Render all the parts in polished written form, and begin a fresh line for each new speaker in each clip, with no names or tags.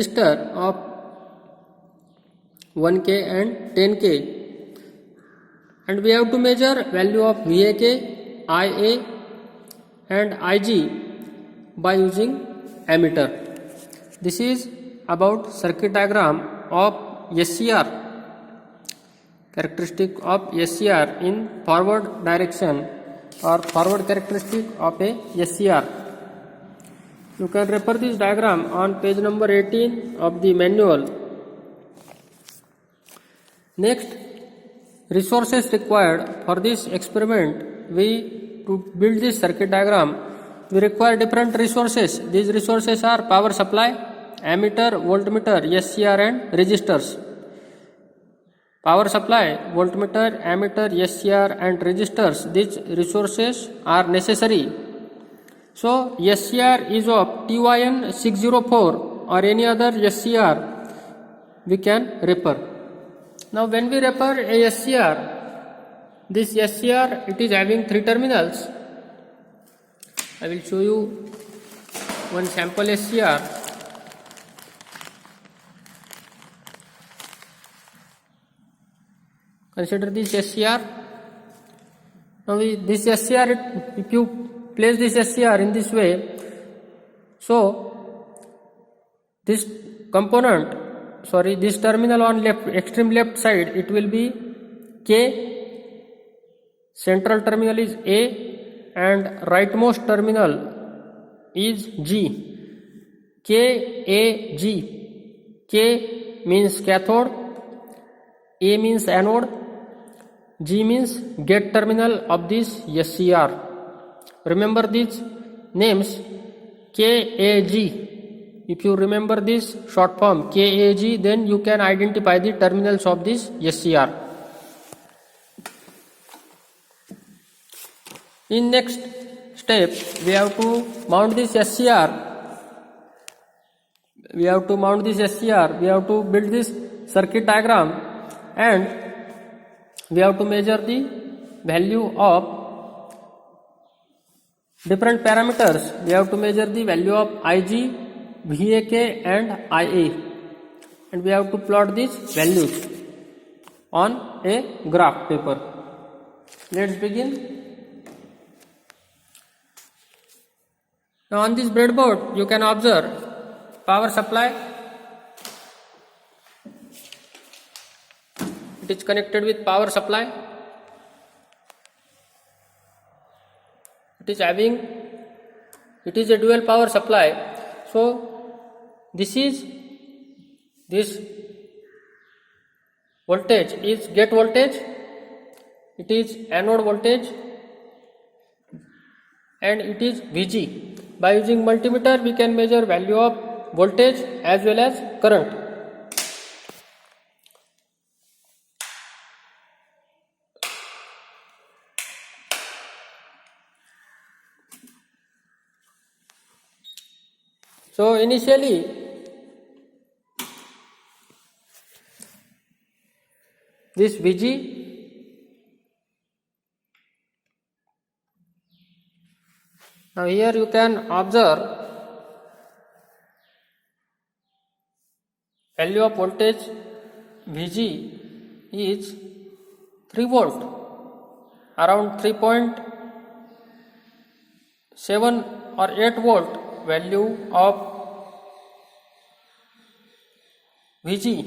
resistor of 1K and 10K, and we have to measure value of VAK, IA and IG by using ammeter. This is about circuit diagram of SCR, characteristic of SCR in forward direction or forward characteristic of a SCR. You can refer this diagram on page number 18 of the manual. Next, resources required for this experiment. To build this circuit diagram, we require different resources. These resources are power supply, ammeter, voltmeter, SCR and resistors. Power supply, voltmeter, ammeter, SCR and resistors, these resources are necessary. So SCR is of TYN604 or any other SCR we can refer. Now when we refer a SCR, this SCR, it is having 3 terminals. I will show you one sample SCR. Consider this SCR. Now this SCR, if you place this SCR in this way, so this component, this terminal on extreme left side, it will be K, central terminal is A and rightmost terminal is G. KAG. K means cathode, A means anode, G means gate terminal of this SCR. Remember these names, KAG. If you remember this short form KAG, then you can identify the terminals of this SCR. In next step, we have to mount this SCR. We have to build this circuit diagram, and we have to measure the value of different parameters. We have to measure the value of IG, VAK and IA, and we have to plot these values on a graph paper. Let's begin. Now on this breadboard, you can observe power supply. It is connected with power supply. It is a dual power supply. So this voltage is gate voltage. It is anode voltage and it is VG. By using multimeter, we can measure value of voltage as well as current. So initially, this VG, now here you can observe value of voltage VG is 3 volt, around 3.7 or 8 volt value of VG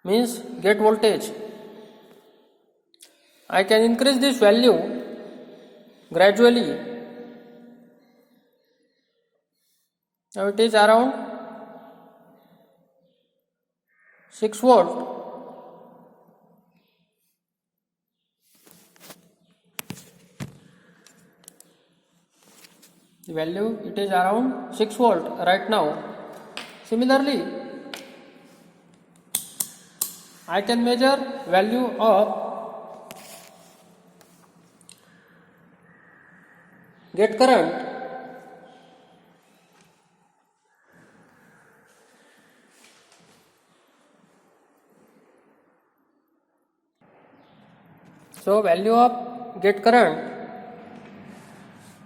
means gate voltage. I can increase this value gradually. Now it is around 6 volt. The value, it is around 6 volt right now. Similarly, I can measure value of gate current. So value of gate current,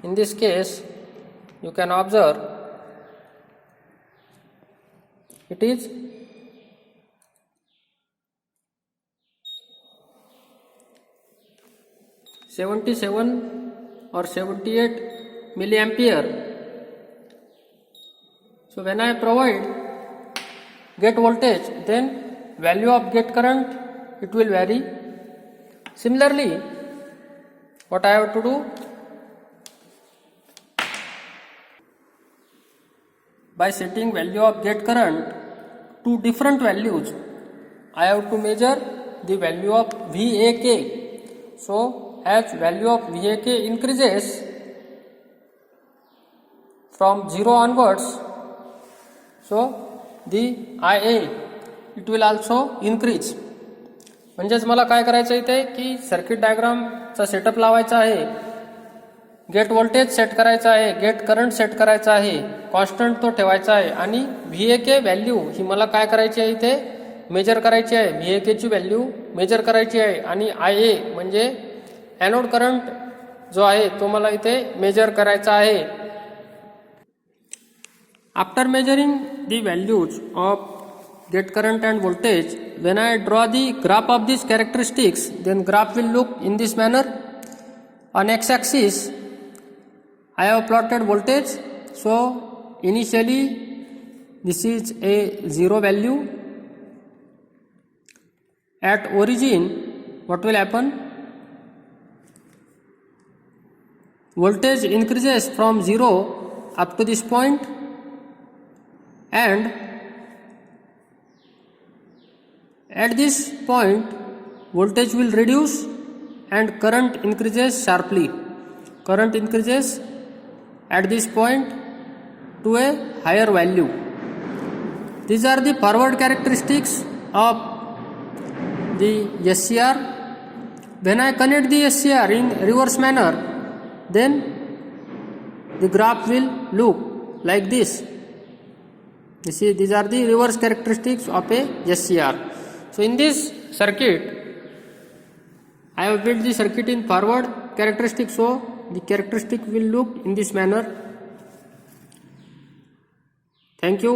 in this case, you can observe It is 77 or 78 milliampere. So when I provide gate voltage, then value of gate current, it will vary. Similarly, what I have to do? By setting value of gate current to different values, I have to measure the value of VAK. So as value of VAK increases from 0 onwards, so the IA it will also increase. म्हणजेच मला काय करायचं इथे की circuit डायग्रामचा setup लावायचा आहे, gate voltage set करायचा आहे, गेट करंट सेट करायचा आहे, कॉन्स्टंट तो ठेवायचा आहे आणि VAK व्हॅल्यू ही मला काय करायची आहे इथे मेजर करायची आहे. VAK ची व्हॅल्यू मेजर करायची आहे आणि IA म्हणजे एनोड करंट जो आहे तो मला इथे मेजर करायचा आहे. After measuring the values of gate current and voltage, when I draw the graph of these characteristics, then graph will look in this manner. On x-axis I have plotted voltage. So initially this is a 0 value. At origin what will happen? Voltage increases from 0 up to this point, and at this point voltage will reduce and current increases sharply. Current increases at this point to a higher value. These are the forward characteristics of the SCR. When I connect the SCR in reverse manner, then the graph will look like this. You see, these are the reverse characteristics of a SCR. So in this circuit, I have built the circuit in forward characteristic, so the characteristic will look in this manner. Thank you.